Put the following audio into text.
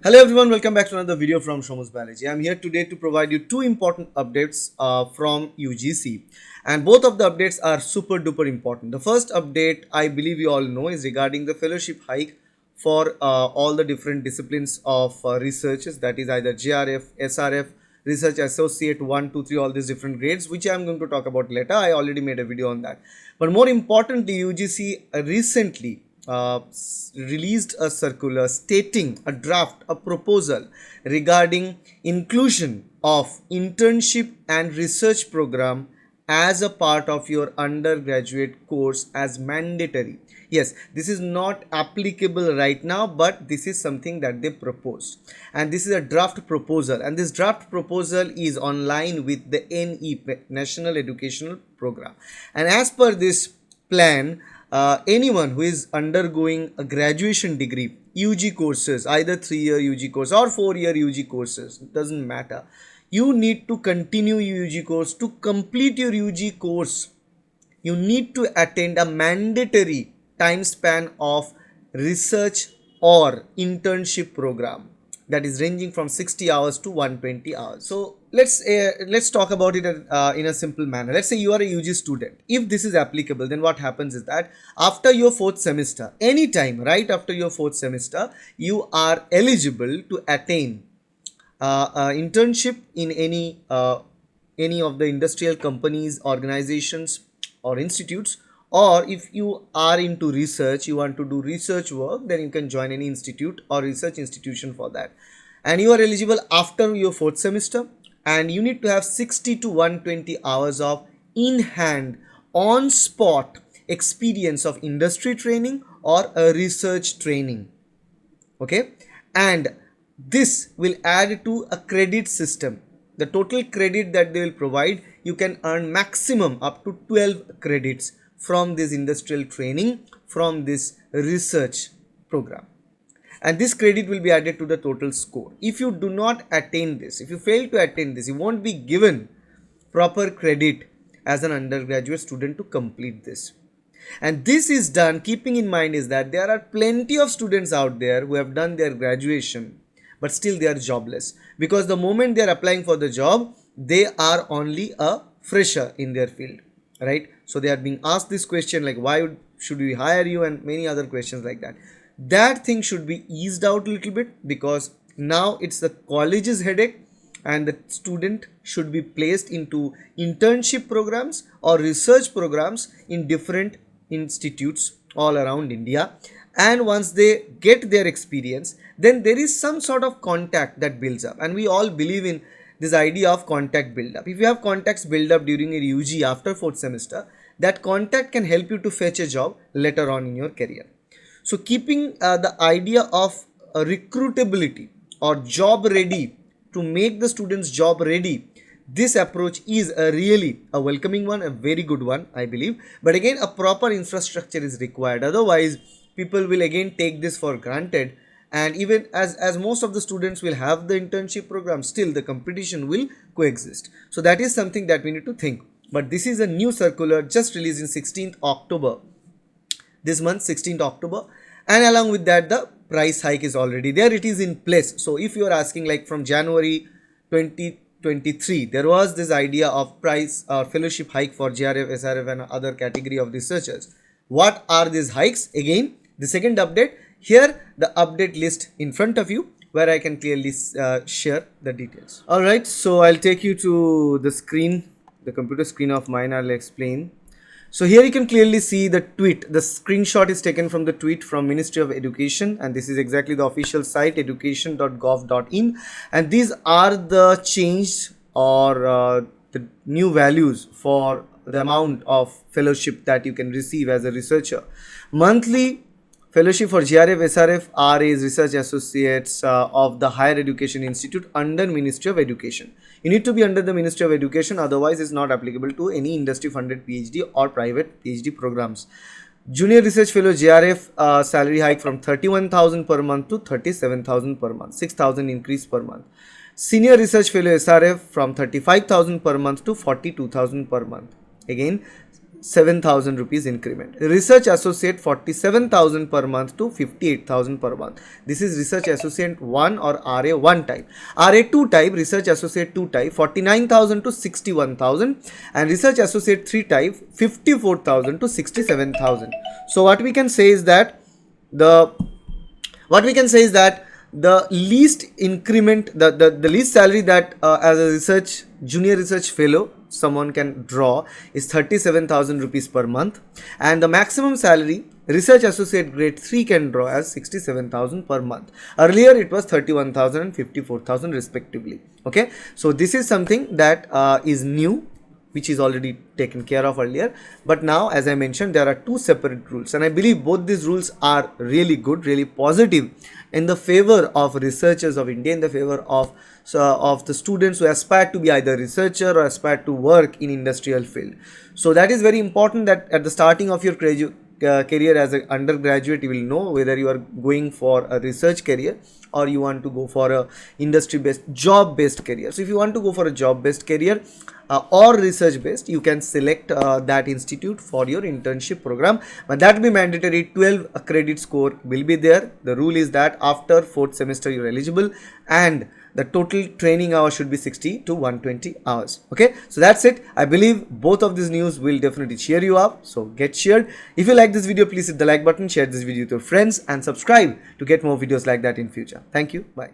Hello everyone, welcome back to another video from Shomu's Biology. I'm here today to provide you two important updates from UGC, and both of the updates are super duper important. The first update I believe you all know is regarding the fellowship hike for all the different disciplines of researches, that is either JRF, SRF, Research Associate 1, 2, 3, all these different grades, which I'm going to talk about later. I already made a video on that. But more importantly, UGC recently released a circular stating a draft, a proposal regarding inclusion of internship and research program as a part of your undergraduate course as mandatory. Yes, this is not applicable right now, but this is something that they proposed, and this is a draft proposal, and this draft proposal is online with the NEP, National Educational Program. And as per this plan, anyone who is undergoing a graduation degree, UG courses, either 3-year UG course or 4-year UG courses, doesn't matter. You need to continue your UG course. To complete your UG course, you need to attend a mandatory time span of research or internship program that is ranging from 60 hours to 120 hours. So let's talk about it in a simple manner. Let's say you are a UG student. If this is applicable, then what happens is that after your fourth semester, anytime right after your fourth semester, you are eligible to attain internship in any of the industrial companies, organizations or institutes. Or if you are into research, you want to do research work, then you can join any institute or research institution for that. And you are eligible after your fourth semester, and you need to have 60 to 120 hours of in hand, on spot experience of industry training or a research training. Okay, and this will add to a credit system. The total credit that they will provide, you can earn maximum up to 12 credits from this industrial training, from this research program, and this credit will be added to the total score. If you do not attain this, if you fail to attain this, you won't be given proper credit as an undergraduate student to complete this. And this is done keeping in mind is that there are plenty of students out there who have done their graduation but still they are jobless, because the moment they are applying for the job, they are only a fresher in their field, right? So they are being asked this question like, why should we hire you, and many other questions like that. That thing should be eased out a little bit, because now it's the college's headache, and the student should be placed into internship programs or research programs in different institutes all around India. And once they get their experience, then there is some sort of contact that builds up, and we all believe in this idea of contact build up. If you have contacts build up during a UG after fourth semester, that contact can help you to fetch a job later on in your career. So keeping the idea of recruitability or job ready, to make the students job ready, this approach is really a welcoming one, a very good one, I believe. But again, a proper infrastructure is required. Otherwise, people will again take this for granted, and even as most of the students will have the internship program, still the competition will coexist. So that is something that we need to think. But this is a new circular just released in 16th October, this month, 16th October, and along with that the price hike is already there, it is in place. So if you are asking, like from January 2023 there was this idea of price or fellowship hike for JRF, SRF and other category of researchers. What are these hikes? Again, the second update, here the update list in front of you, where I can clearly share the details. Alright, so I'll take you to the screen, the computer screen of mine. I'll explain. So here you can clearly see the tweet. The screenshot is taken from the tweet from Ministry of Education, and this is exactly the official site, education.gov.in, and these are the changed or the new values for the amount of fellowship that you can receive as a researcher. Monthly fellowship for JRF, SRF, RAs, research associates of the higher education institute under Ministry of Education. You need to be under the Ministry of Education, otherwise it's not applicable to any industry funded PhD or private PhD programs. Junior research fellow JRF salary hike from 31,000 per month to 37,000 per month, 6,000 increase per month. Senior research fellow SRF from 35,000 per month to 42,000 per month. Again, 7,000 rupees increment. Research associate 47,000 per month to 58,000 per month. This is research associate 1 or RA1 type. RA2 type, research associate 2 type, 49,000 to 61,000, and research associate 3 type, 54,000 to 67,000. So what we can say is that the least increment, the least salary that as a junior research fellow someone can draw is 37,000 rupees per month, and the maximum salary research associate grade 3 can draw as 67,000 per month. Earlier it was 31,000 and 54,000 respectively. Okay, so this is something that is new, which is already taken care of earlier, but now, as I mentioned, there are two separate rules, and I believe both these rules are really good, really positive in the favor of researchers of India, in the favor of the students who aspire to be either researcher or aspire to work in industrial field. So that is very important, that at the starting of your career as an undergraduate, you will know whether you are going for a research career or you want to go for a industry based, job based career. So if you want to go for a job based career or research based, you can select that institute for your internship program, but that will be mandatory. 12 credit score will be there. The rule is that after 4th semester you're eligible, and the total training hours should be 60 to 120 hours. Okay, so that's it. I believe both of these news will definitely cheer you up, so get cheered. If you like this video, please hit the like button, share this video with your friends, and subscribe to get more videos like that in future. Thank you. Bye.